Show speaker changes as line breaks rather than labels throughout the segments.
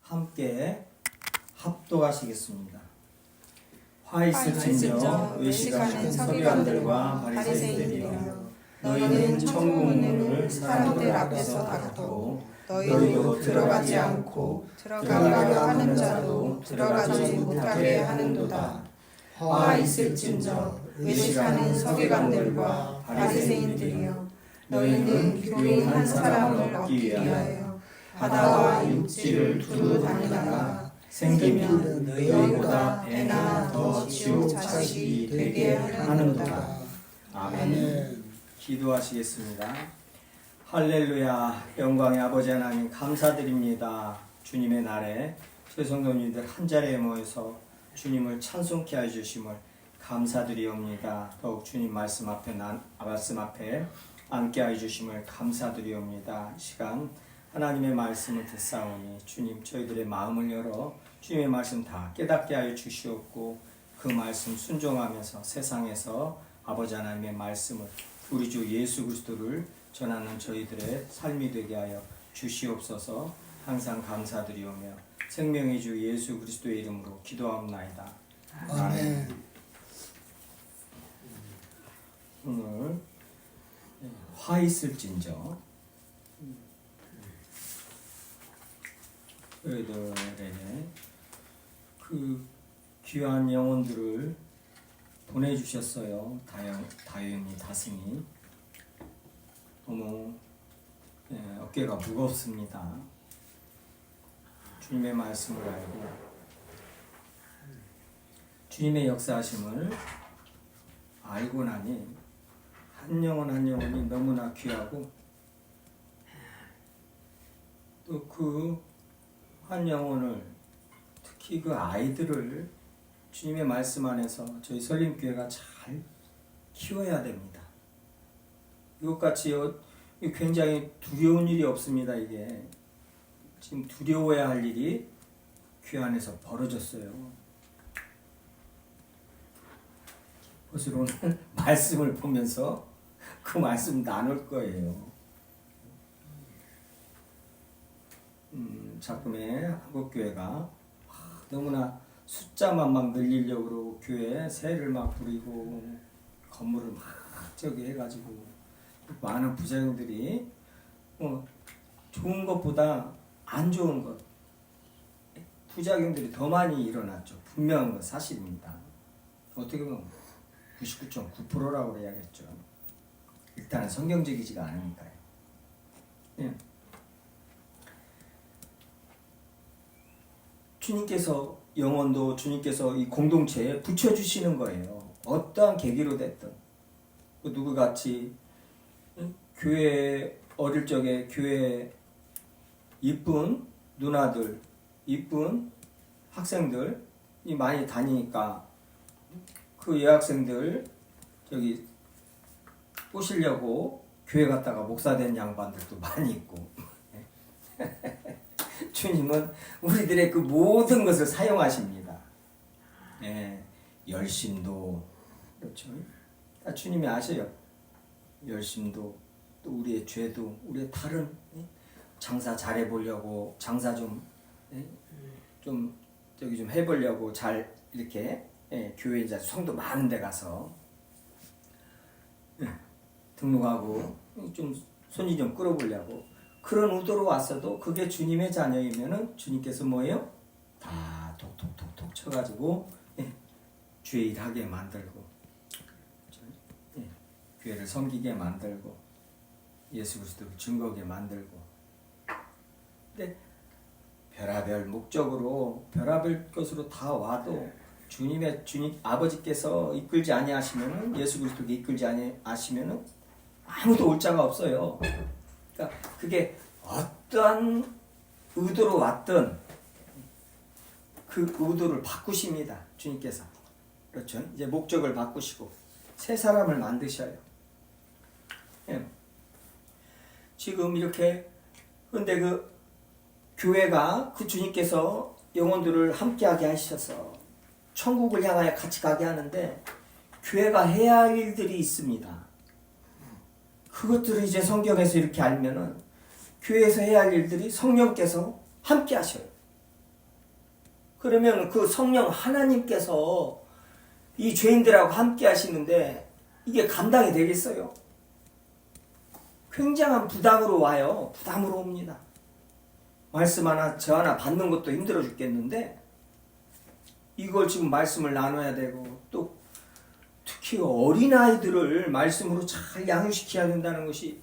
함께 합독하시겠습니다. 화 있을진저 외식하는 서기관들과 바리새인들이여, 너희는 천국 문을 사람들 앞에서 닫고 너희도 들어가지 않고 들어가려 하는 자도 들어가지 못하게 하는도다. 화 있을진저 외식하는 서기관들과 바리새인들이여, 너희는 교인 한 사람을 얻기 위하여 바다와 육지를 두루 다니다가 생기면 너희보다 배나 더 지옥 자식이 되게 하는도다. 아멘. 기도하시겠습니다. 할렐루야. 영광의 아버지 하나님 감사드립니다. 주님의 날에 저희 성도님들 한자리에 모여서 주님을 찬송케 해주심을 감사드리옵니다. 더욱 주님 말씀 앞에 앉게 해주심을 감사드리옵니다. 이 시간 하나님의 말씀을 듣사오니 주님 저희들의 마음을 열어 주님의 말씀 다 깨닫게 하여 주시옵고, 그 말씀 순종하면서 세상에서 아버지 하나님의 말씀을, 우리 주 예수 그리스도를 전하는 저희들의 삶이 되게 하여 주시옵소서. 항상 감사드리오며 생명의 주 예수 그리스도의 이름으로 기도하옵나이다. 아멘. 오늘 화 있을진저 저희들에게 그 귀한 영혼들을 보내주셨어요. 다윤이, 다승이. 너무 어깨가 무겁습니다. 주님의 말씀을 알고 주님의 역사하심을 알고 나니 한 영혼 한 영혼이 너무나 귀하고, 또 그 한 영혼을, 특히 그 아이들을 주님의 말씀 안에서 저희 설림교회가 잘 키워야 됩니다. 이것같이 굉장히 두려운 일이 없습니다. 이게 지금 두려워야 할 일이 교회 안에서 벌어졌어요. 그래서 오늘 말씀을 보면서 그 말씀 나눌 거예요. 작품의 한국교회가 너무나 숫자만 막 늘리려고 그러고, 교회에 새를 막 부리고 건물을 막 저기 해가지고 많은 부자형들이 좋은 것보다 안 좋은 것, 부작용들이 더 많이 일어났죠. 분명한 건 사실입니다. 어떻게 보면 99.9%라고 해야겠죠. 일단은 성경적이지가 않으니까요. 예. 주님께서 영혼도 주님께서 이 공동체에 붙여주시는 거예요. 어떠한 계기로 됐든. 누구같이 교회 어릴 적에 교회 이쁜 누나들, 이쁜 학생들이 많이 다니니까 그 여학생들 저기 꼬시려고 교회 갔다가 목사 된 양반들도 많이 있고. 주님은 우리들의 그 모든 것을 사용하십니다. 예, 열심도 그렇죠. 다 주님이 아셔요. 열심도, 또 우리의 죄도, 우리의 다른 장사 잘해보려고, 장사 좀 저기 좀 해보려고 잘 이렇게 교회 이제 성도 많은 데 가서 등록하고 좀 손이 좀 끌어보려고 그런 의도로 왔어도, 그게 주님의 자녀이면은 주님께서 뭐예요? 다 톡톡톡톡 쳐가지고 주의 일하게 만들고, 교회를 섬기게 만들고, 예수 그리스도를 증거하게 만들고. 근데 별하별 목적으로 별하별 것으로 다 와도 주님 아버지께서 이끌지 아니하시면은, 예수 그리스도가 이끌지 아니하시면은 아무도 올 자가 없어요. 그러니까 그게 어떠한 의도로 왔든 그 의도를 바꾸십니다. 주님께서. 그렇죠. 이제 목적을 바꾸시고 새 사람을 만드셔요. 예. 지금 이렇게, 근데 그 교회가 그 주님께서 영혼들을 함께하게 하셔서 천국을 향하여 같이 가게 하는데, 교회가 해야 할 일들이 있습니다. 그것들을 이제 성경에서 이렇게 알면은 교회에서 해야 할 일들이 성령께서 함께 하셔요. 그러면 그 성령 하나님께서 이 죄인들하고 함께 하시는데 이게 감당이 되겠어요? 굉장한 부담으로 와요. 부담으로 옵니다. 말씀 하나 저 하나 받는 것도 힘들어 죽겠는데 이걸 지금 말씀을 나눠야 되고 또 특히 어린아이들을 말씀으로 잘 양육시켜야 된다는 것이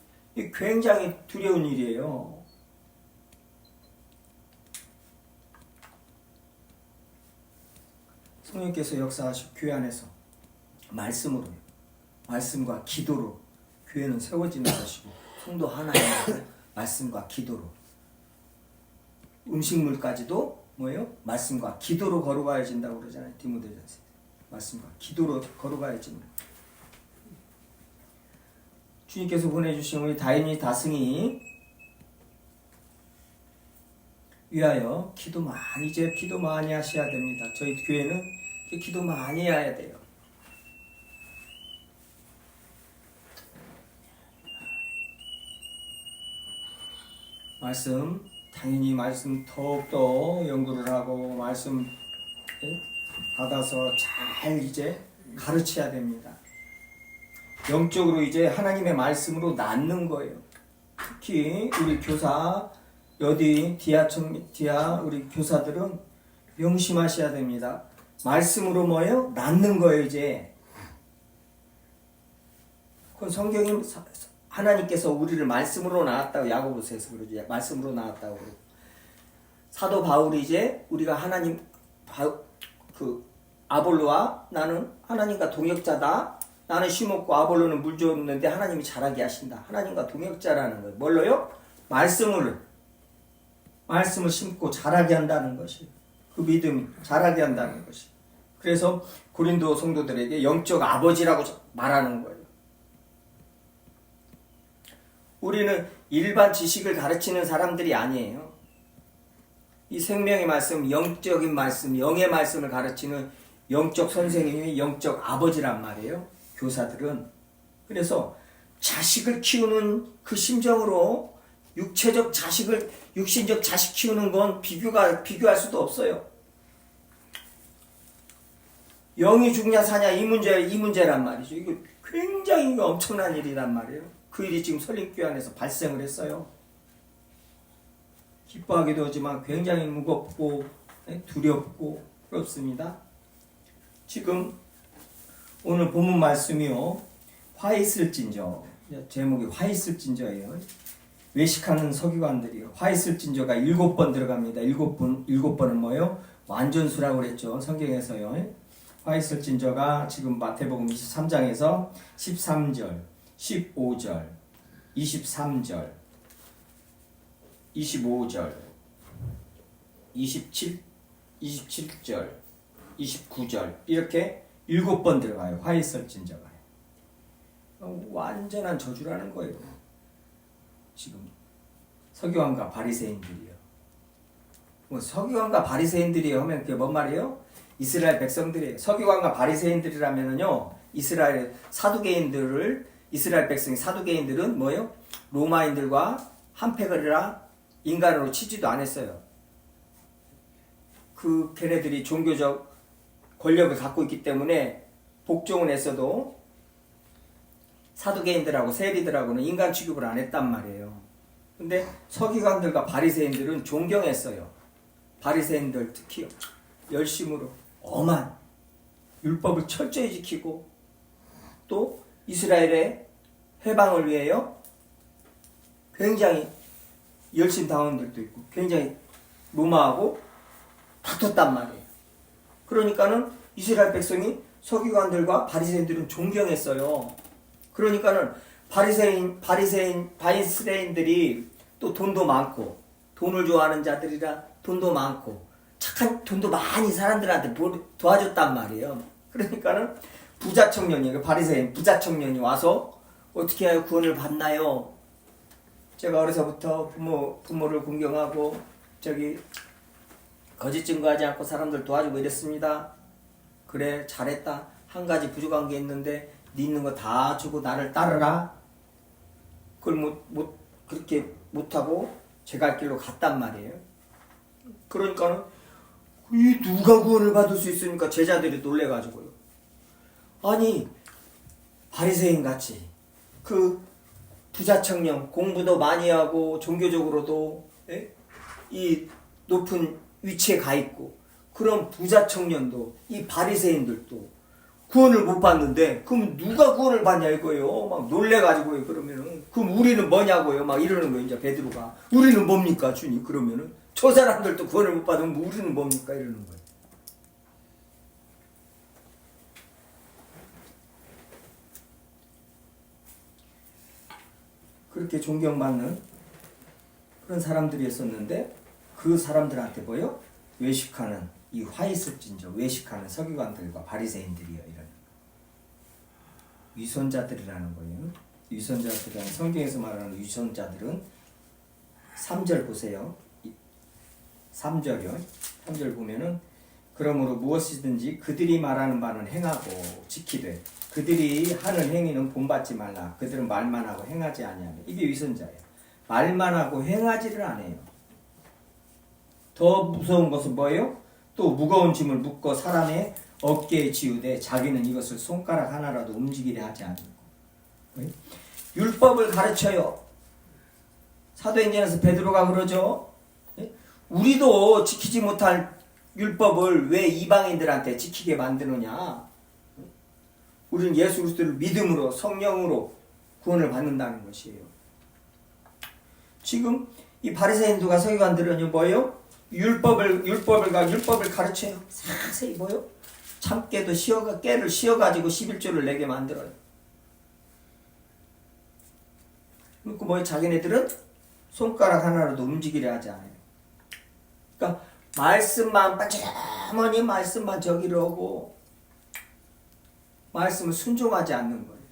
굉장히 두려운 일이에요. 성령께서 역사하시고 교회 안에서 말씀으로, 말씀과 기도로 교회는 세워지는 것이고 성도 하나님의 말씀과 기도로 음식물까지도 뭐예요? 말씀과 기도로 거룩해진다고 그러잖아요. 디모데전서. 말씀과 기도로 거룩해집니다. 주님께서 보내주신 우리 다인이 다승이 위하여 기도 많이 하셔야 됩니다. 저희 교회는 기도 많이 해야 돼요. 당연히 말씀 더욱더 연구를 하고 말씀 받아서 잘 이제 가르쳐야 됩니다. 영적으로 이제 하나님의 말씀으로 낳는 거예요. 특히 우리 교사 디아 우리 교사들은 명심하셔야 됩니다. 말씀으로 뭐예요? 낳는 거예요. 이제 그건 성경이 하나님께서 우리를 말씀으로 낳았다고 야고보서에서 그러죠. 말씀으로 낳았다고 그러고 사도 바울이 이제 우리가 하나님 아볼로와 나는 하나님과 동역자다. 나는 심었고 아볼로는 물 줬는데 하나님이 자라게 하신다. 하나님과 동역자라는 거예요. 뭘로요? 말씀을 심고 자라게 한다는 것이 그 믿음 자라게 한다는 것이. 그래서 고린도 성도들에게 영적 아버지라고 말하는 거예요. 우리는 일반 지식을 가르치는 사람들이 아니에요. 이 생명의 말씀, 영적인 말씀, 영의 말씀을 가르치는 영적 선생님이 영적 아버지란 말이에요. 교사들은. 그래서 자식을 키우는 그 심정으로 육신적 자식 키우는 건 비교할 수도 없어요. 영이 죽냐 사냐 이 문제란 말이죠. 이거 굉장히 엄청난 일이란 말이에요. 그 일이 지금 설립교회 안에서 발생을 했어요. 기뻐하기도 하지만 굉장히 무겁고 두렵고 그렇습니다. 지금 오늘 본문 말씀이요. 화 있을진저. 제목이 화 있을진저예요. 외식하는 서기관들이요. 화 있을진저가 7번 들어갑니다. 7번은 뭐예요? 완전수라고 그랬죠. 성경에서요. 화 있을진저가 지금 마태복음 23장에서 13절, 15절, 23절, 25절, 27절, 29절 이렇게 7번 들어가요. 화 있을진저가. 완전한 저주라는 거예요. 지금 서기관과 바리새인들이요. 뭐 서기관과 바리새인들이요 하면 그게 뭔 말이에요? 이스라엘 백성들이에요. 서기관과 바리새인들이라면은요, 이스라엘 백성이 사두개인들은 뭐예요? 로마인들과 한패거리라 인간으로 치지도 않았어요. 걔네들이 종교적 권력을 갖고 있기 때문에 복종을 했어도 사두개인들하고 세리들하고는 인간 취급을 안 했단 말이에요. 근데 서기관들과 바리새인들은 존경했어요. 바리새인들 특히 열심으로 엄한 율법을 철저히 지키고 또 이스라엘의 해방을 위하여 굉장히 열심 당원들도 있고 굉장히 로마하고 다퉜단 말이에요. 그러니까는 이스라엘 백성이 서기관들과 바리새인들은 존경했어요. 그러니까는 바리새인들이 또 돈도 많고 돈을 좋아하는 자들이라 돈도 많고 착한 돈도 많이 사람들한테 도와줬단 말이에요. 그러니까는 부자 청년이 바리새인 부자 청년이 와서 어떻게 하여 구원을 받나요? 제가 어려서부터 부모를 공경하고 거짓 증거하지 않고 사람들 도와주고 이랬습니다. 그래 잘했다. 한 가지 부족한 게 있는데 네 있는 거 다 주고 나를 따르라. 그걸 그렇게 못하고 제 갈 길로 갔단 말이에요. 그러니까는 이 누가 구원을 받을 수 있습니까? 제자들이 놀래가지고요. 아니 바리새인 같이 그 부자 청년 공부도 많이 하고 종교적으로도 이 높은 위치에 가 있고 그런 부자 청년도 이 바리새인들도 구원을 못 받는데 그럼 누가 구원을 받냐 이거예요. 막 놀래가지고요. 그러면은 그럼 우리는 뭐냐고요. 막 이러는 거예요. 이제 베드로가 우리는 뭡니까 주님? 그러면은 저 사람들도 구원을 못 받으면 우리는 뭡니까 이러는 거예요. 그렇게 존경받는 그런 사람들이었었는데 그 사람들한테 뭐요? 외식하는 이 화이습진저 외식하는 서기관들과 바리새인들이요 이런 위선자들이라는 거예요. 위선자들이라는 성경에서 말하는 위선자들은 3절 보세요. 3절이요. 3절 보면은 그러므로 무엇이든지 그들이 말하는 바는 행하고 지키되 그들이 하는 행위는 본받지 말라. 그들은 말만 하고 행하지 아니하며. 이게 위선자예요. 말만 하고 행하지를 않아요. 더 무서운 것은 뭐예요? 또 무거운 짐을 묶어 사람의 어깨에 지우되 자기는 이것을 손가락 하나라도 움직이려 하지 않고. 율법을 가르쳐요. 사도행전에서 베드로가 그러죠. 우리도 지키지 못할 율법을 왜 이방인들한테 지키게 만드느냐. 우리는 예수 그리스도를 믿음으로 성령으로 구원을 받는다는 것이에요. 지금 이 바리새인들과 서기관들은 뭐예요? 율법을 가르쳐요. 자세히 뭐요? 참깨도 깨를 씌어가지고 11조를 내게 만들어요. 그리고 뭐예요? 자기네들은 손가락 하나라도 움직이려 하지 않아요. 그러니까 말씀만 반짝하니 말씀만 저기려고 말씀을 순종하지 않는 거예요.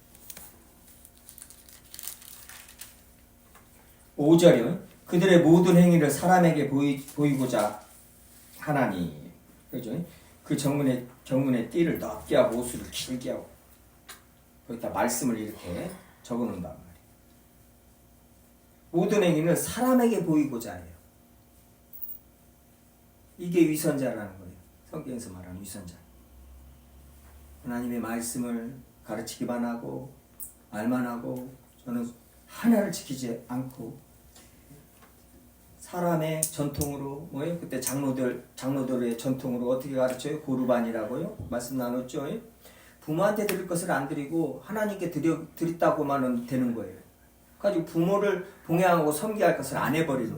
5절은 그들의 모든 행위를 사람에게 보이고자 하나니. 그죠? 그 정문에 띠를 넓게 하고 옷을 길게 하고 거기다 말씀을 이렇게 적어놓는단 말이에요. 모든 행위는 사람에게 보이고자 해요. 이게 위선자라는 거예요. 성경에서 말하는 위선자. 하나님의 말씀을 가르치기만 하고 말만 하고 저는 하나를 지키지 않고 사람의 전통으로 뭐예요? 그때 장로들의 전통으로 어떻게 가르쳐요? 고르반이라고요. 말씀 나눴죠. 부모한테 드릴 것을 안 드리고 하나님께 드렸다고만 되는 거예요. 가지고 부모를 봉양하고 섬기할 것을 안 해버리는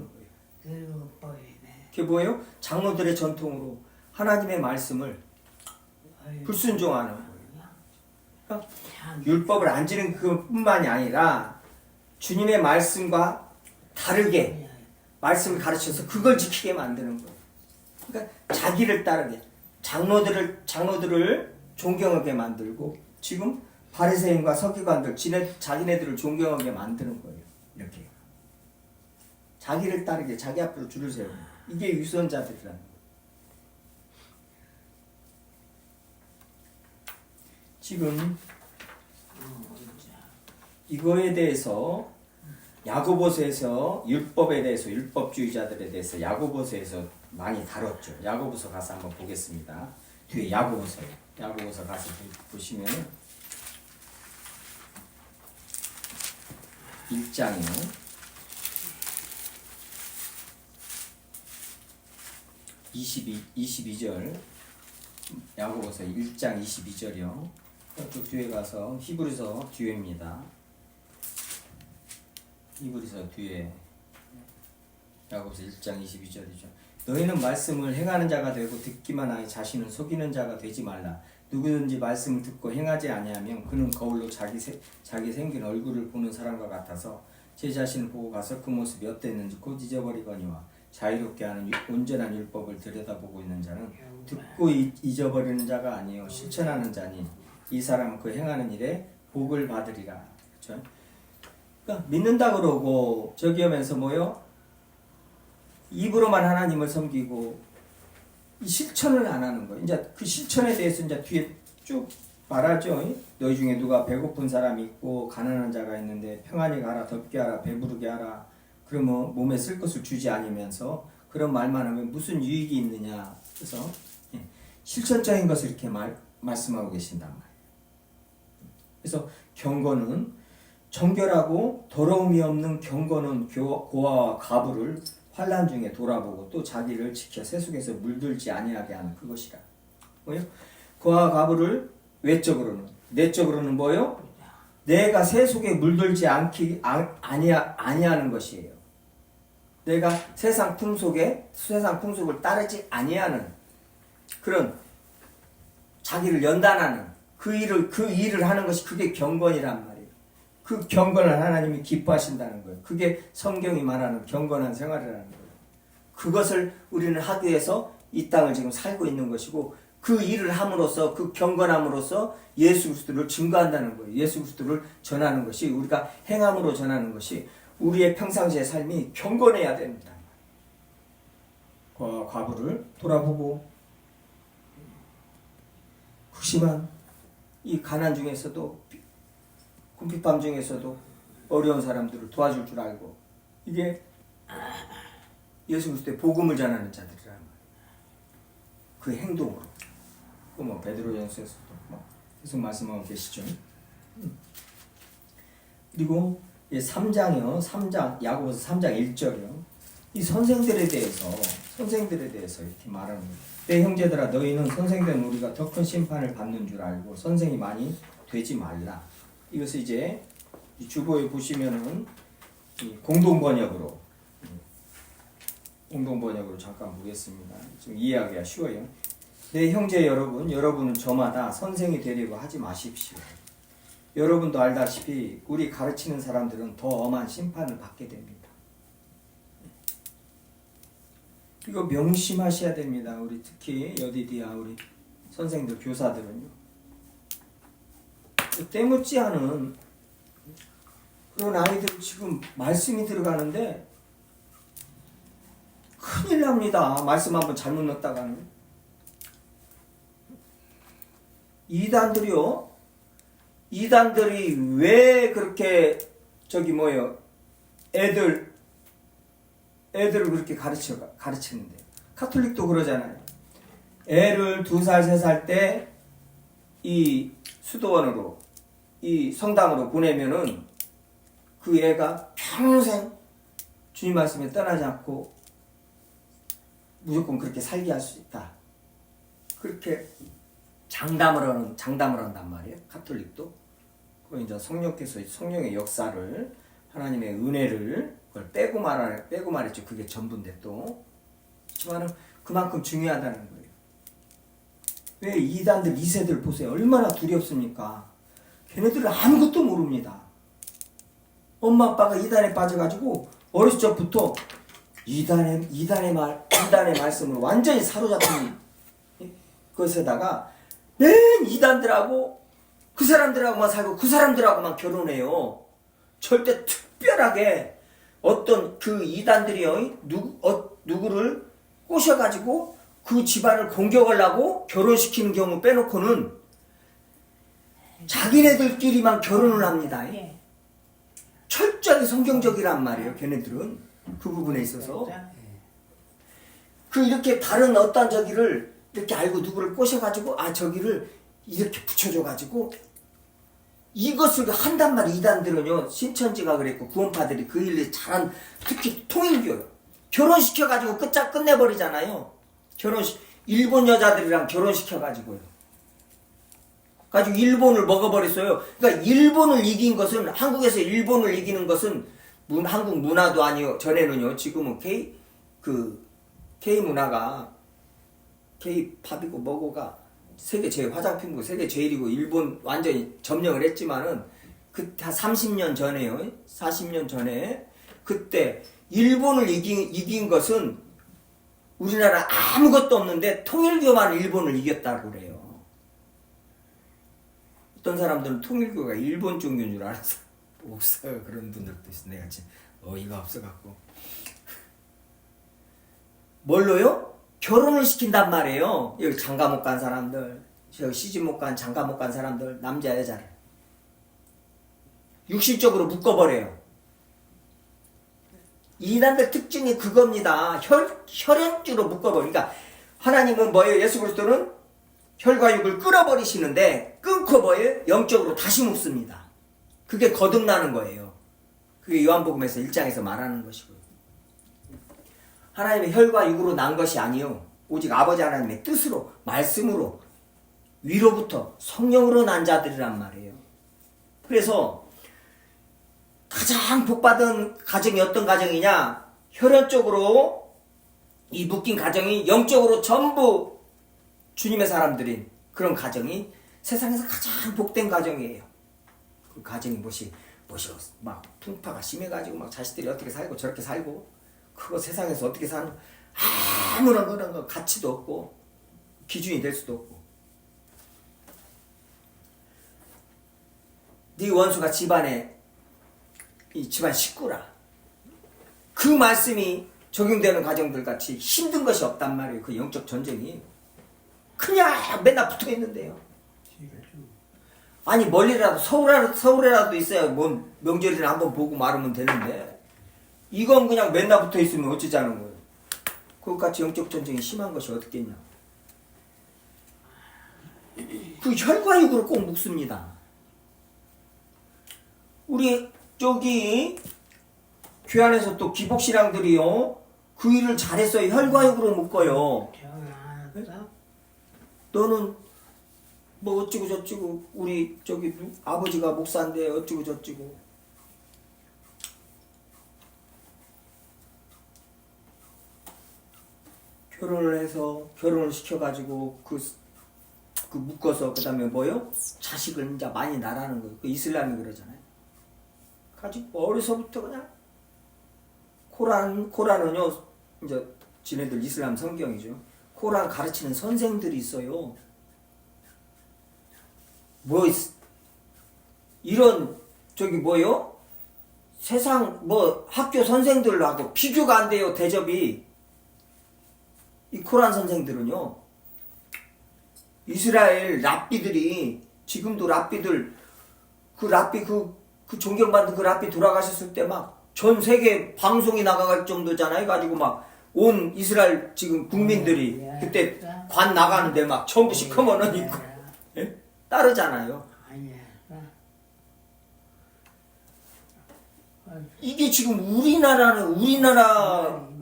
거예요. 그게 뭐예요? 장로들의 전통으로 하나님의 말씀을 불순종하는 거예요. 그러니까 율법을 안 지는 그뿐만이 아니라 주님의 말씀과 다르게 말씀을 가르쳐서 그걸 지키게 만드는 거예요. 그러니까 자기를 따르게 장로들을 존경하게 만들고 지금 바리새인과 서기관들 자기네들을 존경하게 만드는 거예요. 이렇게 자기를 따르게 자기 앞으로 줄을 세우는 이게 위선자들이라는 거예요. 지금 이거에 대해서 야고보서에서 율법에 대해서 율법주의자들에 대해서 야고보서에서 많이 다뤘죠. 야고보서 가서 한번 보겠습니다. 뒤에 야고보서 가서 보시면 1장이요. 22절 야고보서 1장 22절이요. 또 뒤에 가서 히브리서 뒤에입니다. 히브리서 뒤에 야고보서 1장 22절이죠. 너희는 말씀을 행하는 자가 되고 듣기만 하여 자신을 속이는 자가 되지 말라. 누구든지 말씀을 듣고 행하지 아니하면 그는 거울로 자기 생긴 얼굴을 보는 사람과 같아서 제 자신을 보고 가서 그 모습이 어땠는지 곧 잊어버리거니와 자유롭게 하는 온전한 율법을 들여다보고 있는 자는 듣고 잊어버리는 자가 아니요 실천하는 자니 이 사람은 그 행하는 일에 복을 받으리라. 그렇죠? 그러니까 믿는다 그러고 저기 하면서 뭐요? 입으로만 하나님을 섬기고 이 실천을 안 하는 거예요. 이제 그 실천에 대해서 이제 뒤에 쭉 말하죠. 너희 중에 누가 배고픈 사람이 있고 가난한 자가 있는데 평안히 가라, 덥게 하라, 배부르게 하라. 그러면 몸에 쓸 것을 주지 않으면서 그 그런 말만 하면 무슨 유익이 있느냐. 그래서 실천적인 것을 이렇게 말씀하고 계신단 말이에요. 그래서 경건은 정결하고 더러움이 없는 경건은 고아와 과부를 환난 중에 돌아보고 또 자기를 지켜 세속에서 물들지 아니하게 하는 그것이라. 뭐요? 고아와 과부를 내적으로는 뭐요? 내가 세속에 물들지 아니하는 것이에요. 내가 세상 풍속을 따르지 아니하는 그런 자기를 연단하는 그 일을 하는 것이 그게 경건이란 말이에요. 그 경건을 하나님이 기뻐하신다는 거예요. 그게 성경이 말하는 경건한 생활이라는 거예요. 그것을 우리는 하기 위해서 이 땅을 지금 살고 있는 것이고 그 일을 함으로써 그 경건함으로써 예수 그리스도를 증거한다는 거예요. 예수 그리스도를 전하는 것이 우리가 행함으로 전하는 것이 우리의 평상시의 삶이 경건해야 됩니다. 과부를 돌아보고 극심한 이 가난 중에서도 궁핍함 중에서도 어려운 사람들을 도와줄 줄 알고 이게 예수 그리스도의 복음을 전하는 자들이라는 거예요. 그 행동으로. 뭐 베드로전서에서도 계속 말씀하고 계시죠. 그리고 3장이요. 야고보서 3장 1절이요. 이 선생들에 대해서 이렇게 말하는 거예요. 내 형제들아 너희는 선생된 우리가 더 큰 심판을 받는 줄 알고 선생이 많이 되지 말라. 이것을 이제 주보에 보시면은 공동번역으로 잠깐 보겠습니다. 좀 이해하기가 쉬워요. 내 형제 여러분은 저마다 선생이 되려고 하지 마십시오. 여러분도 알다시피 우리 가르치는 사람들은 더 엄한 심판을 받게 됩니다. 이거 명심하셔야 됩니다. 우리 특히 여디디아 우리 선생들 교사들은요. 때묻지 않은 그런 아이들 지금 말씀이 들어가는데 큰일 납니다. 말씀 한번 잘못 넣었다가는. 이단들이 왜 그렇게 애들을 그렇게 가르치는데 카톨릭도 그러잖아요. 애를 2살, 3살 때 이 수도원으로 이 성당으로 보내면은 그 애가 평생 주님 말씀에 떠나지 않고 무조건 그렇게 살게 할 수 있다. 그렇게 장담을 한단 말이에요. 카톨릭도. 그 이제 성령께서 성령의 역사를 하나님의 은혜를 그걸 빼고 말했죠. 그게 전부인데 또. 그렇지만은 그만큼 중요하다는 거예요. 왜 이단들 2세들 보세요. 얼마나 두렵습니까? 걔네들은 아무것도 모릅니다. 엄마 아빠가 이단에 빠져가지고 어렸을 적부터 이단의 말씀으로 완전히 사로잡힌 것에다가 맨 이단들하고 그 사람들하고만 살고 그 사람들하고만 결혼해요. 절대 특별하게 어떤 그 이단들이요 누구를 꼬셔가지고 그 집안을 공격하려고 결혼시키는 경우 빼놓고는 자기네들끼리만 결혼을 합니다. 철저히 성경적이란 말이에요. 걔네들은 그 부분에 있어서 이렇게 다른 어떤 저기를 이렇게 알고 누구를 꼬셔가지고 저기를 이렇게 붙여줘가지고 이것을 한단 말이에요. 이단들은요. 신천지가 그랬고 구원파들이 그 일을 잘한 특히 통일교요. 결혼시켜가지고 끝내버리잖아요. 일본 여자들이랑 결혼시켜가지고요. 가지고 일본을 먹어버렸어요. 그러니까 일본을 이긴 것은 한국에서 일본을 이기는 것은 한국 문화도 아니요. 전에는요. 지금은 K 문화가 K-팝이고 뭐고가 세계 제일 화장품이고 세계 제일이고 일본 완전히 점령을 했지만은 그때 한 30년 전에요. 40년 전에 그때 일본을 이긴 것은 우리나라 아무것도 없는데 통일교만 일본을 이겼다고 그래요. 어떤 사람들은 통일교가 일본 종교인 줄 알았어. 없어요. 그런 분들도 있어. 내가 지금 어이가 없어갖고. 뭘로요? 결혼을 시킨단 말이에요. 여기 장가 못 간 사람들, 시집 못 간, 장가 못 간 사람들, 남자, 여자를. 육신적으로 묶어버려요.
이단들 특징이 그겁니다. 혈연주로 묶어버리니까 하나님은 뭐예요? 예수 그리스도는 혈과 육을 끊어버리시는데 끊고 뭐예요? 영적으로 다시 묶습니다. 그게 거듭나는 거예요. 그게 요한복음에서 1장에서 말하는 것이고요. 하나님의 혈과 육으로 난 것이 아니요 오직 아버지 하나님의 뜻으로 말씀으로 위로부터 성령으로 난 자들이란 말이에요. 그래서 가장 복받은 가정이 어떤 가정이냐? 혈연적으로 이 묶인 가정이 영적으로 전부 주님의 사람들인 그런 가정이 세상에서 가장 복된 가정이에요. 그 가정이 무엇이 막 풍파가 심해가지고 막 자식들이 어떻게 살고 저렇게 살고 그거 세상에서 어떻게 사는 아무런 그런 거 가치도 없고 기준이 될 수도 없고 네 원수가 이 집안 식구라. 그 말씀이 적용되는 가정들 같이 힘든 것이 없단 말이에요. 그 영적 전쟁이 그냥 맨날 붙어 있는데요. 아니 멀리라도 서울에라도 있어야 뭐 명절이나 한번 보고 말하면 되는데 이건 그냥 맨날 붙어 있으면 어쩌자는 거예요. 그것같이 영적 전쟁이 심한 것이 어떻겠냐. 그 혈과 육으로 꼭 묶습니다. 우리 저기 교회 안에서 또 기복신앙들이요 그 일을 잘했어요. 혈과 육으로 묶어요. 너는 뭐 어찌고 저찌고 우리 저기 아버지가 목사인데 어찌고 저찌고 결혼을 시켜가지고 그 묶어서 그 다음에 뭐요? 자식을 이제 많이 낳으라는 거예요. 그 이슬람이 그러잖아요. 가지고 어려서부터 그냥 코란은요 이제 지네들 이슬람 성경이죠. 코란 가르치는 선생들이 있어요. 이런 저기 뭐요? 세상 학교 선생들하고 비교가 안 돼요. 대접이. 이 코란 선생들은요. 이스라엘 랍비들이 지금도 랍비들 그 존경받는 그 랍비 돌아가셨을 때 막 전 세계 방송이 나갈 정도잖아요. 가지고 막 온 이스라엘 지금 국민들이 그때 관 나가는데 막 전부 시커먼 옷 입고 따르잖아요. 이게 지금 우리나라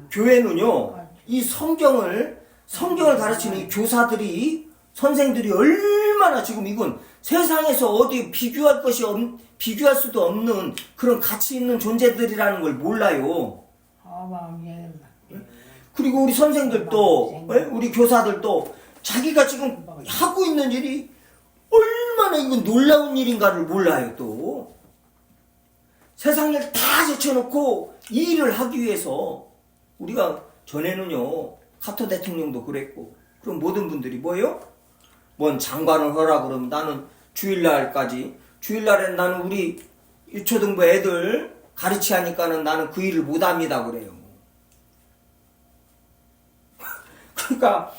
교회는요, 이 성경을 가르치는 이 교사들이, 선생들이 얼마나 지금 이건 세상에서 어디 비교할 수도 없는 그런 가치 있는 존재들이라는 걸 몰라요. 그리고 우리 선생들도, 우리 교사들도 자기가 지금 하고 있는 일이 얼마나 이건 놀라운 일인가를 몰라요, 또. 세상 일 다 제쳐놓고 이 일을 하기 위해서 우리가 전에는요, 카토 대통령도 그랬고, 그럼 모든 분들이 뭐예요? 뭔 장관을 하라 그러면 나는 주일날에는 나는 우리 유초등부 애들 가르치하니까는 나는 그 일을 못합니다 그래요. 그러니까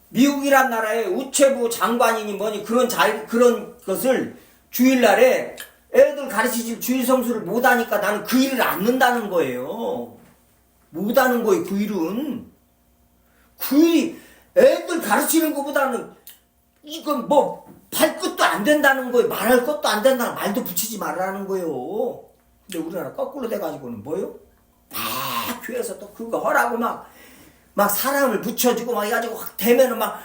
미국이란 나라의 우체부 장관이니 뭐니 그런 것을 주일날에 애들 가르치지 주일 성수를 못하니까 나는 그 일을 안 넣는다는 거예요. 못하는 거예요. 그 일은. 그 일이 애들 가르치는 것보다는 이건 발끝도 안 된다는 거예요. 말할 것도 안 된다는 말도 붙이지 말라는 거예요. 근데 우리나라 거꾸로 돼가지고는 뭐예요? 막 교회에서 또 그거 하라고 막 사람을 붙여주고 막 해가지고 확 되면은 막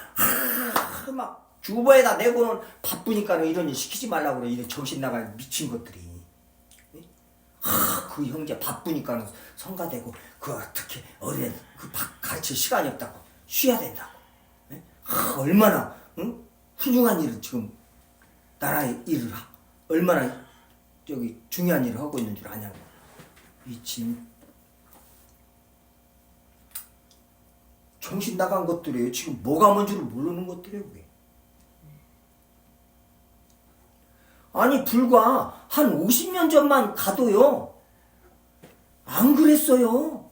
주보에다 내고는 바쁘니까는 이런 일 시키지 말라고 그래. 이런 정신 나갈 미친 것들이. 그 형제 바쁘니까는 성가되고 특히 어린애 가르칠 시간이 없다고 쉬어야 된다고. 얼마나 훌륭한 일을 지금 나라의 일을 얼마나 중요한 일을 하고 있는 줄 아냐고. 미친 정신 나간 것들이에요. 지금 뭐가 뭔지를 모르는 것들이에요. 그게. 아니 불과 한 50년 전만 가도요. 안 그랬어요.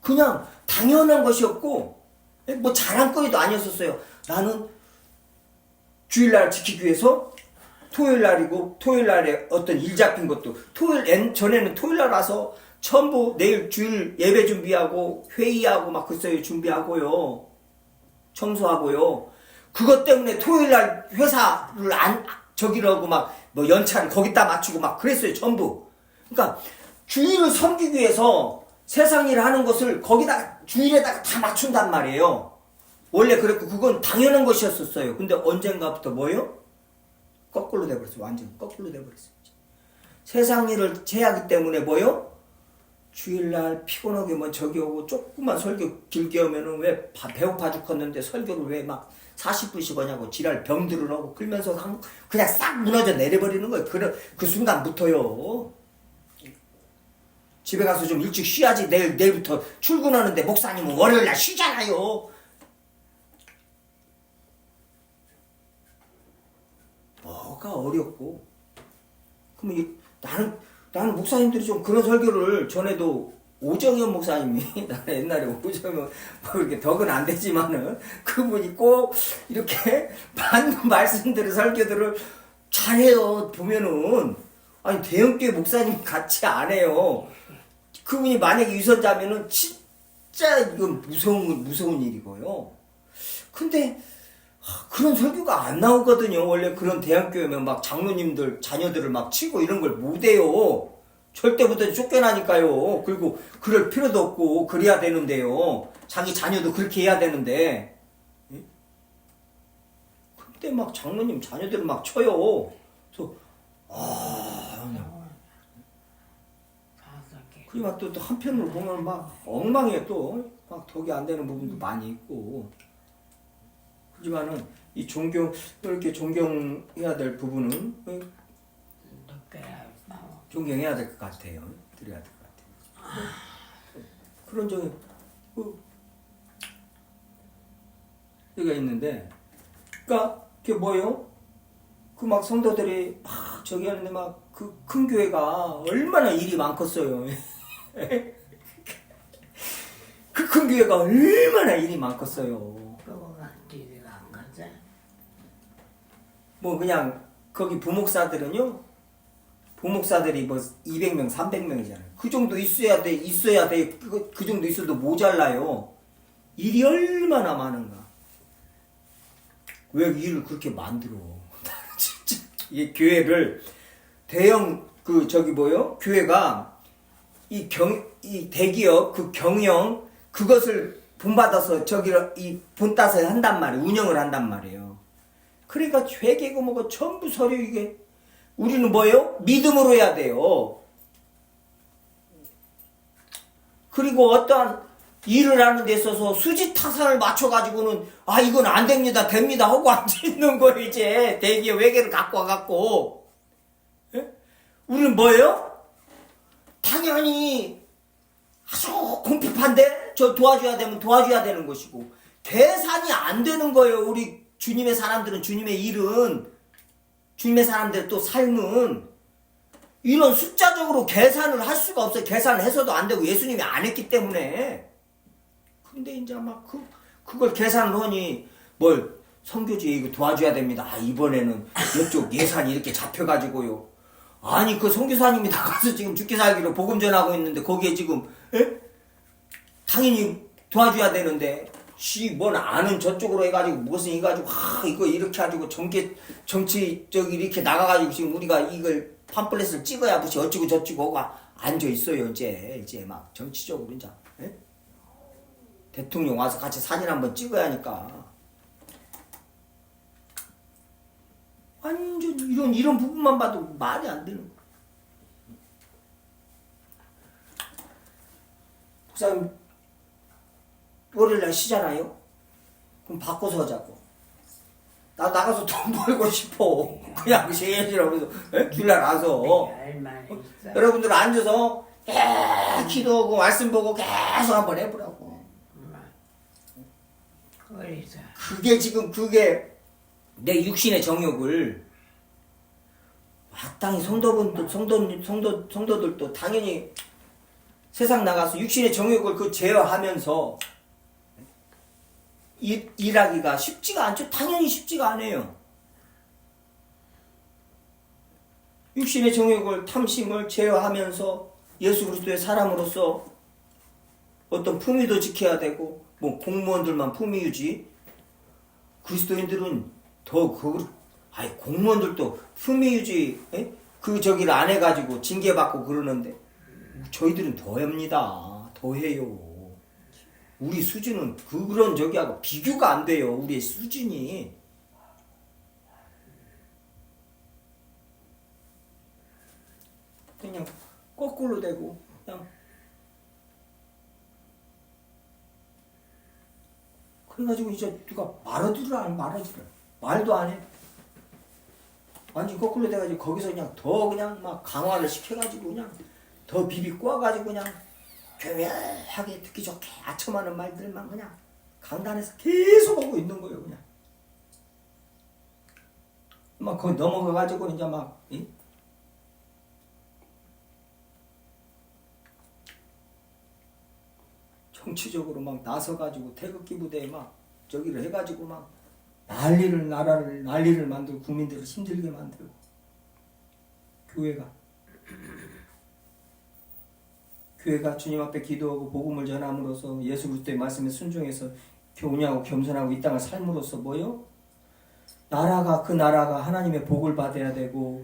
그냥 당연한 것이었고 자랑거리도 아니었었어요. 나는 주일날 지키기 위해서 토요일 날이고 토요일 날에 어떤 일 잡힌 것도 전에는 토요일 날 와서 전부 내일 주일 예배 준비하고 회의하고 막 글쎄요 준비하고요. 청소하고요. 그것 때문에 토요일 날 회사를 저기라고 막 뭐 연차를 거기다 맞추고 막 그랬어요. 전부. 그러니까 주일을 섬기기 위해서 세상 일을 하는 것을 거기다 주일에다가 다 맞춘단 말이에요. 원래 그랬고 그건 당연한 것이었었어요. 근데 언젠가부터 뭐예요? 거꾸로 돼버렸어요. 완전 거꾸로 돼버렸어요. 세상 일을 해야하기 때문에 뭐예요? 주일날 피곤하게 뭐 저기 오고 조금만 설교 길게 하면은 왜 배고파 죽겠는데 설교를 왜 막 40분씩 하냐고 지랄 병들을 하고 그러면서 그냥 싹 무너져 내려버리는 거예요. 그 순간부터요. 집에 가서 좀 일찍 쉬야지. 내일부터 출근하는데 목사님은 월요일날 쉬잖아요. 뭐가 어렵고. 그러면 나는 목사님들이 좀 그런 설교를 전에도 오정현 목사님이 나는 옛날에 오정현 뭐 이렇게 덕은 안 되지만은 그분이 꼭 이렇게 맞는 말씀들을 설교들을 잘해요. 보면은 아니 대형교회 목사님 같이 안 해요. 그분이 만약에 유선자면은 진짜 이건 무서운 일이고요. 근데 그런 설교가 안 나오거든요. 원래 그런 대학교회면 막 장로님들 자녀들을 막 치고 이런 걸 못해요. 절대부터 쫓겨나니까요. 그리고 그럴 필요도 없고 그래야 되는데요. 자기 자녀도 그렇게 해야 되는데. 근데 막 장로님 자녀들을 막 쳐요. 그래서 그리고 또 한편으로 보면 막 엉망이에요. 또 막 덕이 안 되는 부분도 많이 있고. 하지만은 이 이렇게 존경해야 될 부분은 존경해야 될 것 같아요. 드려야 될 것 같아요. 그런 점이 여기가 있는데, 그러니까 그게 뭐예요? 그 막 성도들이 막 저기 하는데 막 그 큰 교회가 얼마나 일이 많겠어요. 그 큰 교회가 얼마나 일이 많겠어요. 뭐 그냥 거기 부목사들은요, 부목사들이 뭐 200명, 300명이잖아요. 그 정도 있어야 돼. 그 정도 있어도 모자라요. 일이 얼마나 많은가. 왜 일을 그렇게 만들어? 진짜 이 교회를 대형 교회가 이 대기업 그 경영 그것을 본받아서 이 본따서 한단 말이에요. 운영을 한단 말이에요. 그러니까 회계고 뭐고 전부 서류 이게 우리는 뭐예요? 믿음으로 해야 돼요. 그리고 어떠한 일을 하는 데 있어서 수지타산을 맞춰가지고는 이건 안 됩니다 하고 앉아있는 거예요. 이제 대기업 회계를 갖고 와갖고. 예? 우리는 뭐예요? 당연히 아주 공핍한데 저 도와줘야 되면 도와줘야 되는 것이고 계산이 안 되는 거예요. 우리 주님의 사람들은, 주님의 일은, 주님의 사람들의 또 삶은 이런 숫자적으로 계산을 할 수가 없어요. 계산을 해서도 안 되고 예수님이 안 했기 때문에. 근데 이제 막 그걸 계산을 하니 뭘 선교지 이거 도와줘야 됩니다. 이번에는 이쪽 예산이 이렇게 잡혀가지고요. 아니 그 선교사님이 나가서 지금 죽기 살기로 복음 전하고 있는데 거기에 지금 당연히 도와줘야 되는데 뭔 아는 저쪽으로 해가지고 무슨 이거 이렇게 해가지고 정치 이렇게 나가가지고 지금 우리가 이걸 팜플렛을 찍어야 무시 어찌고 저찌고가 앉아 있어요. 이제 막 정치적으로 이제 대통령 와서 같이 사진 한번 찍어야 하니까 완전 이런 부분만 봐도 말이 안 되는 거야. 목사님 월요일날 쉬잖아요. 그럼 바꿔서 하자고. 나 나가서 돈 벌고 싶어. 그냥 쉬라고 해서 주일날 와서 여러분들 앉아서 기도하고 말씀 보고 계속 한번 해보라고. 그게 내 육신의 정욕을 마땅히 성도들도 당연히 세상 나가서 육신의 정욕을 제어하면서 일하기가 쉽지가 않죠. 당연히 쉽지가 않아요. 육신의 정욕을 탐심을 제어하면서 예수 그리스도의 사람으로서 어떤 품위도 지켜야 되고 뭐 공무원들만 품위 유지 그리스도인들은 더 공무원들도 품위 유지 그 저기를 안 해가지고 징계받고 그러는데 저희들은 더합니다. 더해요. 우리 수준은 그런 저기하고 비교가 안 돼요. 우리의 수준이. 그냥 거꾸로 되고 그냥 그래가지고 이제 누가 말하지를 말도 안 해. 완전 거꾸로 돼가지고 거기서 그냥 더 그냥 막 강화를 시켜가지고 그냥 더 비비 꼬아가지고 그냥 교묘하게 듣기 좋게 아첨하는 말들만 그냥 강단에서 계속 하고 있는 거예요. 그냥 막 거기 넘어가가지고 이제 막 정치적으로 막 나서가지고 태극기 부대에 막 저기를 해가지고 막 난리를 만들고 국민들을 힘들게 만들고 교회가 주님 앞에 기도하고 복음을 전함으로써 예수 그리스도의 말씀에 순종해서 교훈하고 겸손하고 이 땅을 삶으로써 뭐요? 그 나라가 하나님의 복을 받아야 되고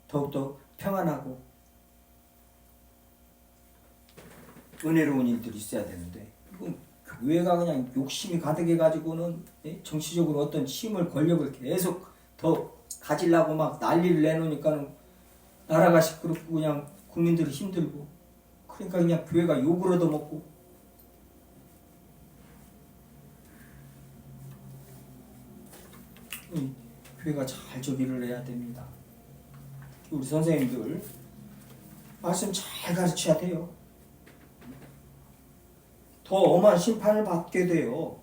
더욱더 평안하고 은혜로운 일들이 있어야 되는데 이건 교회가 그냥 욕심이 가득해가지고는 정치적으로 어떤 힘을 권력을 계속 더 가지려고 막 난리를 내놓으니까는 나라가 시끄럽고 그냥 국민들이 힘들고 그러니까 그냥 교회가 욕을 얻어먹고 교회가 잘 저기를 해야 됩니다. 우리 선생님들 말씀 잘 가르쳐야 돼요. 더 엄한 심판을 받게 돼요.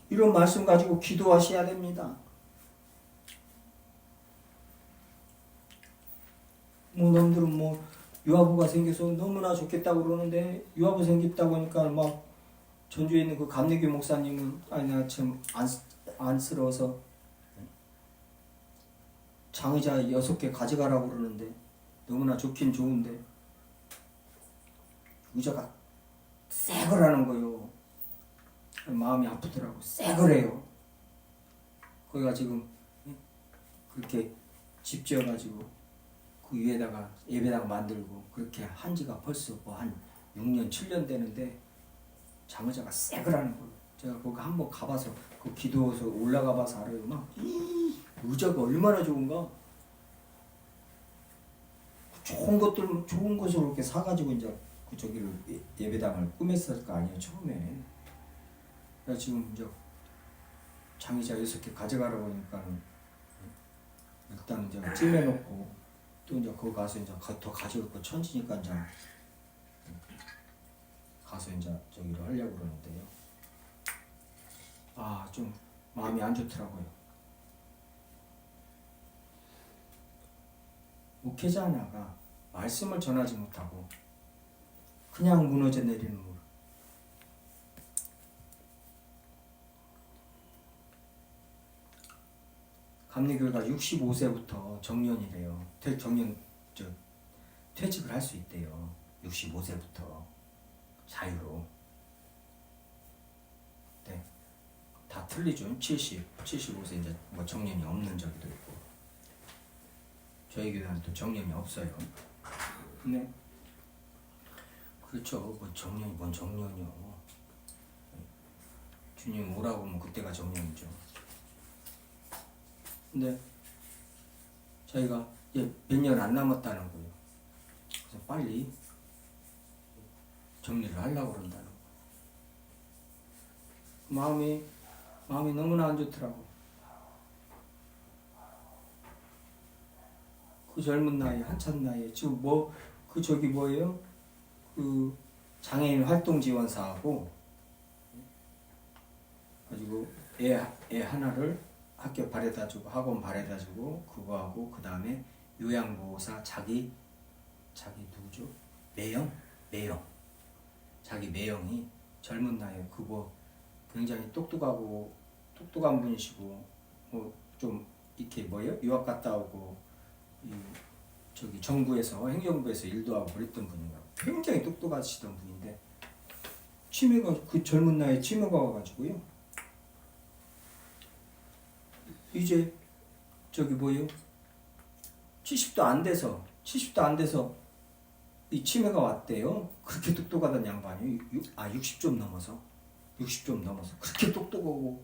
이런 말씀 가지고 기도하셔야 됩니다. 놈들은 유아부가 생겨서 너무나 좋겠다고 그러는데 유아부 생겼다고 하니까 막 전주에 있는 그 감리교 목사님은 나 참 안쓰러워서 장의자 6개 가져가라고 그러는데 너무나 좋긴 좋은데 의자가 새 거라는 거요. 마음이 아프더라고. 새 거래요. 거기가 지금 그렇게 집 지어가지고 그 위에다가 예배당 만들고 그렇게 한 지가 벌써 한 6년 7년 되는데 장의자가 새 거라는 거요. 제가 거기 한번 가봐서 그 기도해서 올라가 봐서 알아요. 막 의자가 얼마나 좋은가. 좋은 것으로 이렇게 사가지고 이제 그 저기를 예배당을 꾸몄을 거 아니에요 처음에. 그래서 지금 이제 장의자 6개 가져가라고 하니까는 일단 이제 찜해놓고 또 이제 거기 가서 이제 더 가져올 거 천지니까 이제 가서 이제 저기를 하려고 그러는데요. 좀 마음이 안 좋더라고요. 목회자 하나가 말씀을 전하지 못하고 그냥 무너져 내리는 물. 감리교회가 65세부터 정년이래요. 퇴직을 할 수 있대요. 65세부터 자유로. 네, 다 틀리죠. 75세 이제 정년이 없는 적도 있고. 저희 교회는 또 정년이 없어요. 네. 그렇죠. 정년이 뭔 정년이요. 주님 오라고 하면 그때가 정년이죠. 근데 저희가 몇 년 안 남았다는 거예요. 그래서 빨리 정리를 하려고 그런다는 거예요. 마음이 너무나 안 좋더라고. 그 젊은 나이에 한참 나이에 지금 뭐예요? 그 장애인 활동 지원 사하고 가지고 애 하나를 학교 발에다주고 학원 발에다주고 그거하고 그 다음에 요양보호사 자기 누구죠? 매형 자기 매형이 젊은 나이에 그거 굉장히 똑똑한 분이시고 좀
이렇게 뭐요? 유학 갔다 오고 저기 정부에서 행정부에서 일도 하고 그랬던 분인가. 굉장히 똑똑하시던 분인데 치매가 그 젊은 나이에 치매가 와가지고요. 이제 저기 뭐요? 70도 안 돼서 이 치매가 왔대요. 그렇게 똑똑하던 양반이 60 좀 넘어서 그렇게 똑똑하고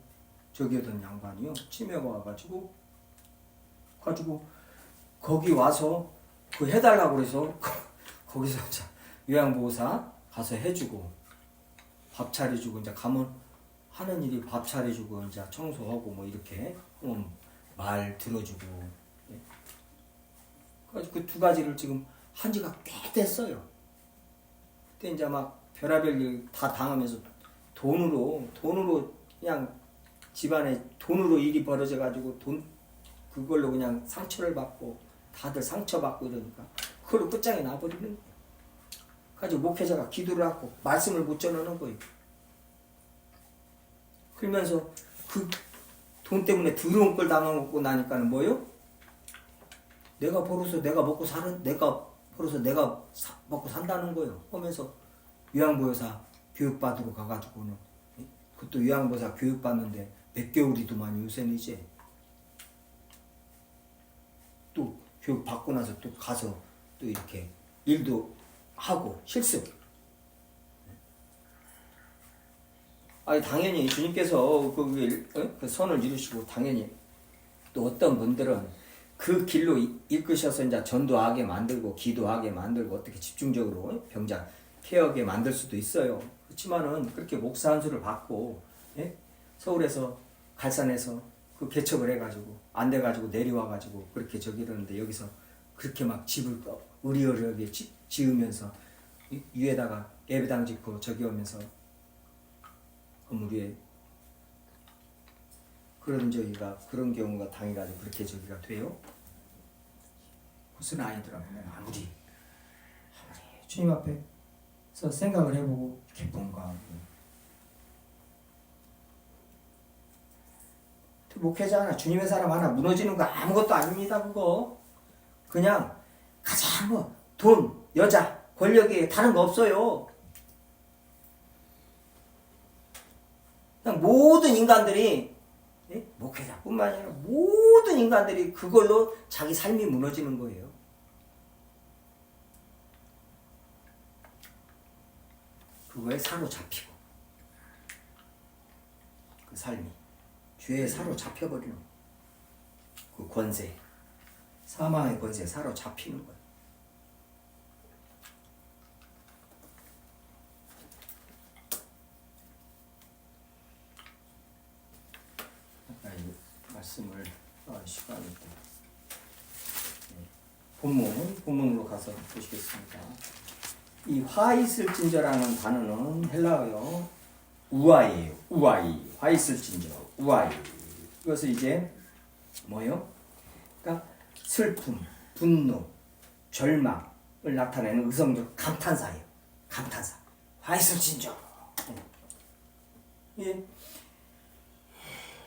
저기 하던 양반이요. 치매가 와가지고 거기 와서 그 해달라고 그래서 거기서 요양보호사 가서 해주고 밥 차려주고 이제 가면 하는 일이 밥 차려주고 이제 청소하고 뭐 이렇게 말 들어주고 그래서 그 두 가지를 지금 한 지가 꽤 됐어요. 그때 이제 막 별의별 일 다 당하면서 돈으로 그냥 집안에 돈으로 일이 벌어져 가지고 그걸로 그냥 상처를 받고 다들 상처받고 이러니까 그걸로 끝장이 나버리는 거예요. 그래서 목회자가 기도를 하고 말씀을 못 전하는 거예요. 그러면서 그 돈 때문에 더러운 걸 당하고 나니까는 뭐요? 내가 벌어서 내가 먹고 산다는 거예요. 하면서 요양보호사 교육받으러 가가지고는 그것도 요양보호사 교육받는데 몇 개월이더만 요새는 이제 또 교육 받고 나서 또 가서 또 이렇게 일도 하고 실습. 아니 당연히 주님께서 그 선을 이루시고 당연히 또 어떤 분들은 그 길로 이끄셔서 이제 전도하게 만들고 기도하게 만들고 어떻게 집중적으로 병자 케어하게 만들 수도 있어요. 그렇지만은 그렇게 목사 한 수를 받고 서울에서 갈산에서 그 개척을 해가지고 안 돼가지고 내려와가지고 그렇게 저기 이러는데 여기서 그렇게 막 집을 의리어리하게 지으면서 위에다가 예배당 짓고 저기 오면서 건물 위에 그런 경우가 당해가지고 그렇게 저기가 돼요? 그것은 아니더라고요. 아무리 주님 앞에서 생각을 해보고 이렇게 뭔가 목회자 하나 주님의 사람 하나 무너지는 거 아무것도 아닙니다. 그거 그냥 가장 돈, 여자, 권력에 다른 거 없어요. 그냥 모든 인간들이 목회자뿐만 아니라 모든 인간들이 그걸로 자기 삶이 무너지는 거예요. 그거에 사로잡히고 그 삶이 죄에 사로잡혀버리는 그 권세, 사망의 권세에 사로잡히는 거예요. 말씀을 시간이 때 본문으로 가서 보시겠습니다. 이 화 있을진저라는 단어는 헬라어요 우아이에요. 우아이, 화 있을진저, 우아이. 이것을 이제 뭐요? 그러니까 슬픔, 분노, 절망을 나타내는 의성적 감탄사예요. 감탄사. 화 있을진저. 예.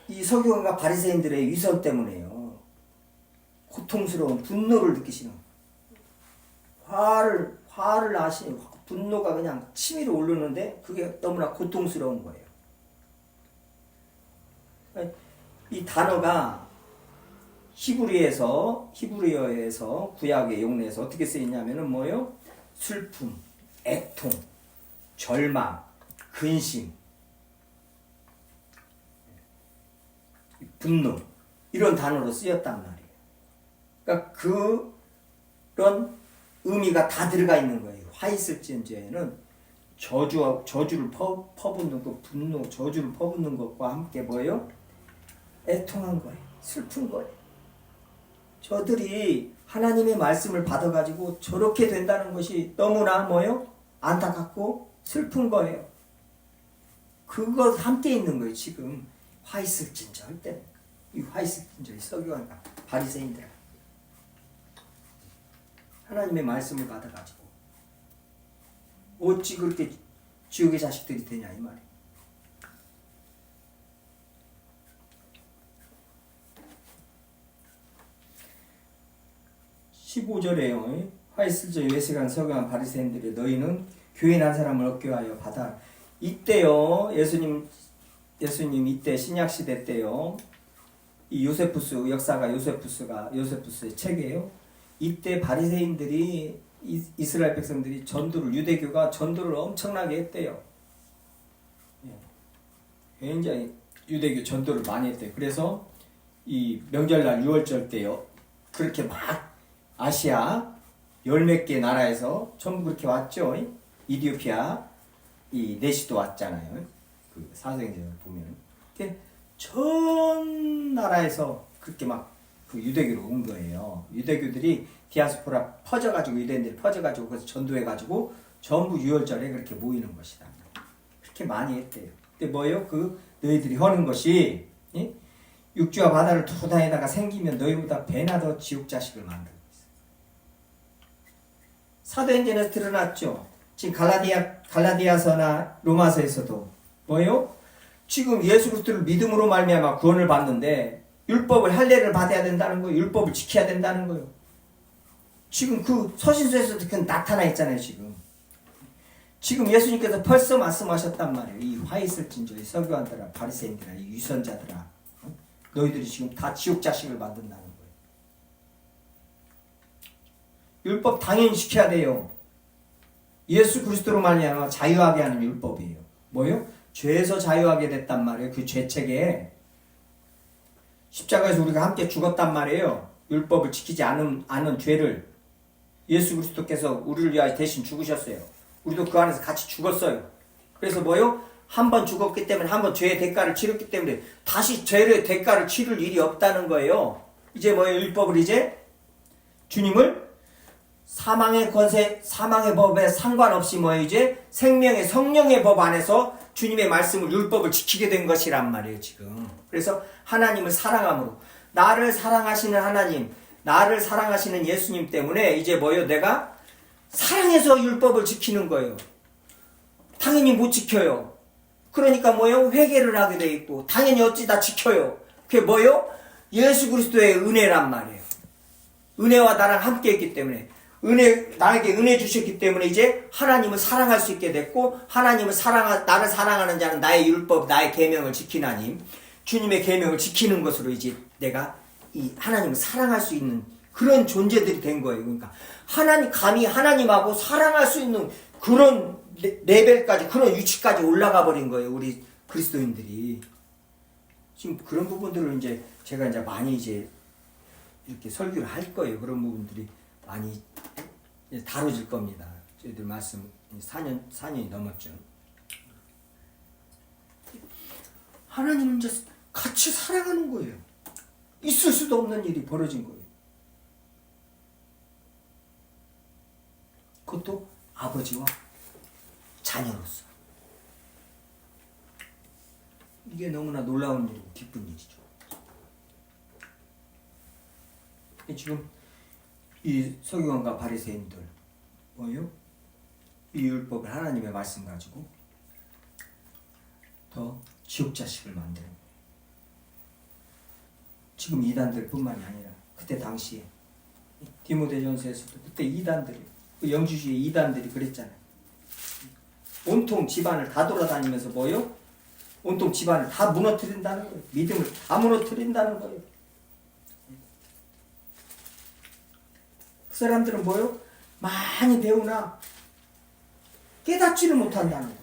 이 서기관과 바리새인들의 위선 때문에요. 고통스러운 분노를 느끼시는 화를 나시는 분노가 그냥 치밀어 오르는데 그게 너무나 고통스러운 거예요. 이 단어가 히브리어에서 구약의 용례에서 어떻게 쓰이냐면은 뭐요? 슬픔, 애통, 절망, 근심, 분노 이런 단어로 쓰였단 말이에요. 그러니까 그런 의미가 다 들어가 있는 거예요. 화 있을진저에는 저주를 퍼붓는 것, 분노, 저주를 퍼붓는 것과 함께 뭐예요? 애통한 거예요. 슬픈 거예요. 저들이 하나님의 말씀을 받아가지고 저렇게 된다는 것이 너무나 뭐예요? 안타깝고 슬픈 거예요. 그거 함께 있는 거예요. 지금 화 있을진저 할 때는 이 화 있을진저 서기관과 바리새인들 하나님의 말씀을 받아가지고 어찌 그렇게 지옥의 자식들이 되냐 이 말이에요. 15절에요. 화이슬저 외세간 서기관 바리새인들이 너희는 교인 한 사람을 얻게 하여 받아. 이때요. 예수님 이때 신약 시대 때요. 이 요세푸스 역사가 요세푸스의 책이에요. 이때 바리새인들이 이스라엘 백성들이 유대교가 전도를 엄청나게 했대요. 굉장히 유대교 전도를 많이 했대요. 그래서 이 명절날 6월절 때요. 그렇게 막 아시아 열 몇 개 나라에서 전부 그렇게 왔죠. 이디오피아 이 내시도 왔잖아요. 그 사도행전을 보면 전 나라에서 그렇게 막 그 유대교로 온 거예요. 유대교들이 디아스포라 퍼져가지고 유대인들이 퍼져가지고 그래서 전도해가지고 전부 6월절에 그렇게 모이는 것이다. 그렇게 많이 했대요. 근데 뭐예요? 그 너희들이 하는 것이 육지와 바다를 두고 다니다가 생기면 너희보다 배나 더 지옥 자식을 만들고 있어. 사도행전에서 드러났죠. 지금 갈라디아서나 로마서에서도 뭐예요? 지금 예수 그리스도를 믿음으로 말미암아 구원을 받는데 율법을 할례를 받아야 된다는 거예요. 율법을 지켜야 된다는 거예요. 지금 그 서신서에서도 그 나타나 있잖아요. 지금 예수님께서 벌써 말씀하셨단 말이에요. 이 화이슬진저, 이 서기관들아, 바리새인들아, 이 위선자들아, 너희들이 지금 다 지옥 자식을 만든다는 거예요. 율법 당연히 지켜야 돼요. 예수 그리스도로 말미암아 자유하게 하는 율법이에요. 뭐요? 죄에서 자유하게 됐단 말이에요. 그 죄책에 십자가에서 우리가 함께 죽었단 말이에요. 율법을 지키지 않은 죄를 예수 그리스도께서 우리를 위하여 대신 죽으셨어요. 우리도 그 안에서 같이 죽었어요. 그래서 뭐요? 한 번 죽었기 때문에 한 번 죄의 대가를 치렀기 때문에 다시 죄의 대가를 치를 일이 없다는 거예요. 이제 뭐예요? 율법을 이제 주님을 사망의 권세, 사망의 법에 상관없이 뭐예요? 이제 생명의 성령의 법 안에서 주님의 말씀을 율법을 지키게 된 것이란 말이에요, 지금. 그래서 하나님을 사랑함으로 나를 사랑하시는 하나님, 나를 사랑하시는 예수님 때문에 이제 뭐예요? 내가 사랑해서 율법을 지키는 거예요. 당연히 못 지켜요. 그러니까 뭐예요? 회개를 하게 돼 있고 당연히 어찌 다 지켜요. 그게 뭐예요? 예수 그리스도의 은혜란 말이에요. 은혜와 나랑 함께 했기 때문에 나에게 은혜 주셨기 때문에 이제 하나님을 사랑할 수 있게 됐고 나를 사랑하는 자는 나의 율법, 나의 계명을 지키나니 주님의 계명을 지키는 것으로 이제 내가 이 하나님을 사랑할 수 있는 그런 존재들이 된 거예요. 그러니까 감히 하나님하고 사랑할 수 있는 그런 레벨까지, 그런 위치까지 올라가 버린 거예요. 우리 그리스도인들이. 지금 그런 부분들을 이제 제가 이제 많이 이제 이렇게 설교를 할 거예요. 그런 부분들이 많이 다뤄질 겁니다. 저희들 말씀 4년이 넘었죠. 하나님은 이제 같이 살아가는 거예요. 있을 수도 없는 일이 벌어진 거예요. 그것도 아버지와 자녀로서. 이게 너무나 놀라운 일이고 기쁜 일이죠. 지금 이 서기관과 바리새인들 뭐예요? 이 율법을 하나님의 말씀 가지고 더 지옥 자식을 만드는 거예요. 지금 이단들뿐만이 아니라 그때 당시에 디모데전서에서도 그때 이단들이 그 영주주의 이단들이 그랬잖아요. 온통 집안을 다 돌아다니면서 뭐요? 온통 집안을 다 무너뜨린다는 거예요. 믿음을 다 무너뜨린다는 거예요. 그 사람들은 뭐요? 많이 배우나 깨닫지를 못한다는 거예요.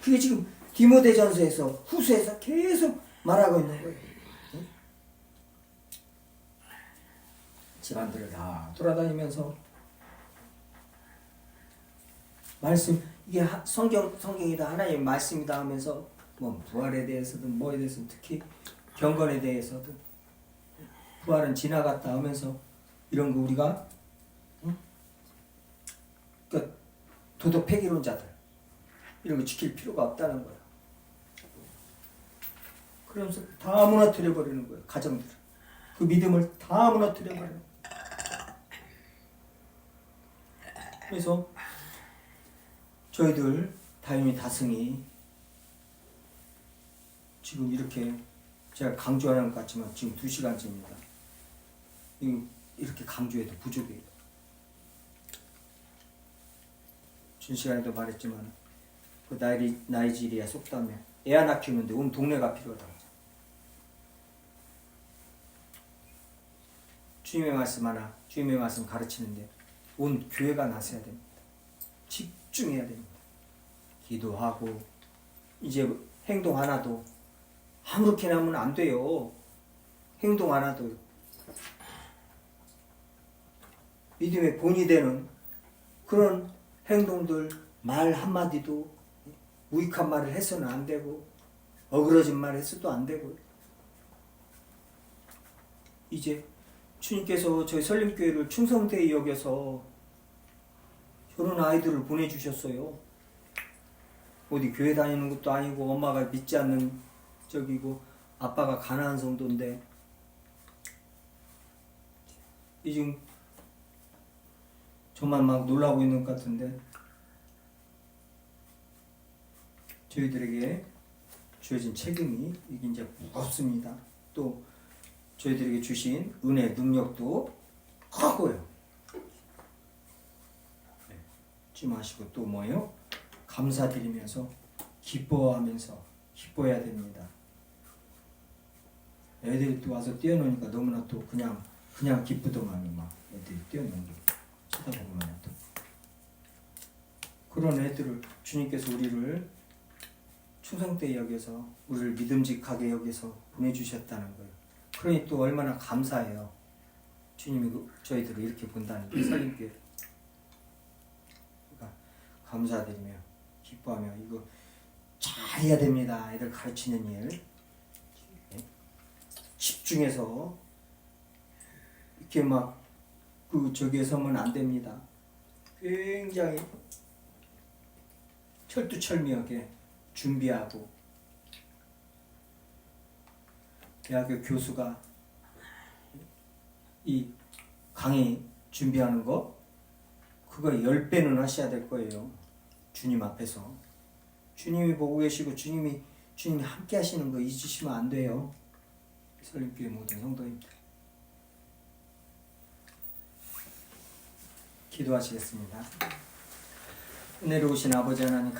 그게 지금 디모데전서에서 후서에서 계속 말하고 있는 거예요. 집안들을 다 돌아다니면서 말씀, 이게 성경이다, 하나님의 말씀이다 하면서 뭐 부활에 대해서든 뭐에 대해서든 특히 경건에 대해서든 부활은 지나갔다 하면서 이런 거 우리가 그러니까 도덕 폐기론자들 이런 거 지킬 필요가 없다는 거예요. 그러면서 다 무너뜨려 버리는 거예요. 가정들 그 믿음을 다 무너뜨려 버리는 거예요. 그래서 저희들 다윤이 다승이 지금 이렇게 제가 강조하는 것 같지만 지금 2시간째입니다. 이렇게 강조해도 부족해요. 준 시간에도 말했지만 그 나이지리아 속담에 애 하나 키우는데 온 동네가 필요하다고. 주님의 말씀 하나, 주님의 말씀 가르치는데 온 교회가 나서야 됩니다. 집중해야 됩니다. 기도하고 이제 행동 하나도 아무렇게나 하면 안 돼요. 행동 하나도 믿음의 본이 되는 그런 행동들, 말 한마디도 무익한 말을 해서는 안 되고 어그러진 말 해서도 안 되고. 이제 주님께서 저희 설림교회를 충성되이 여겨서 저런 아이들을 보내주셨어요. 어디 교회 다니는 것도 아니고 엄마가 믿지 않는 적이고 아빠가 가난한 성도인데 이 지금 저만 막 놀라고 있는 것 같은데 저희들에게 주어진 책임이 이게 이제 무겁습니다. 또 저희들에게 주신 은혜, 능력도 크고요. 찜하시고 또 뭐예요? 감사드리면서 기뻐하면서 기뻐해야 됩니다. 애들이 또 와서 뛰어노니까 너무나 또 그냥 기쁘더만요. 막 애들이 뛰어노는 게 쳐다보면 또 그런 애들을 주님께서 우리를 충성되이 여겨서 우리를 믿음직하게 여겨서 보내주셨다는 거예요. 그러니 또 얼마나 감사해요. 주님이 저희들을 이렇게 본다는 게 설림교회. 그러니까 감사드리며 기뻐하며 이거 잘해야 됩니다. 애들 가르치는 일 집중해서 이렇게 막 저기에 서면 안 됩니다. 굉장히 철두철미하게 준비하고 대학교 교수가 이 강의 준비하는 거 그거 10배는 하셔야 될 거예요. 주님 앞에서 주님이 보고 계시고 주님이 함께 하시는 거 잊으시면 안 돼요. 설림교회 모든 성도님들 기도하시겠습니다. 은혜로우신 아버지 하나님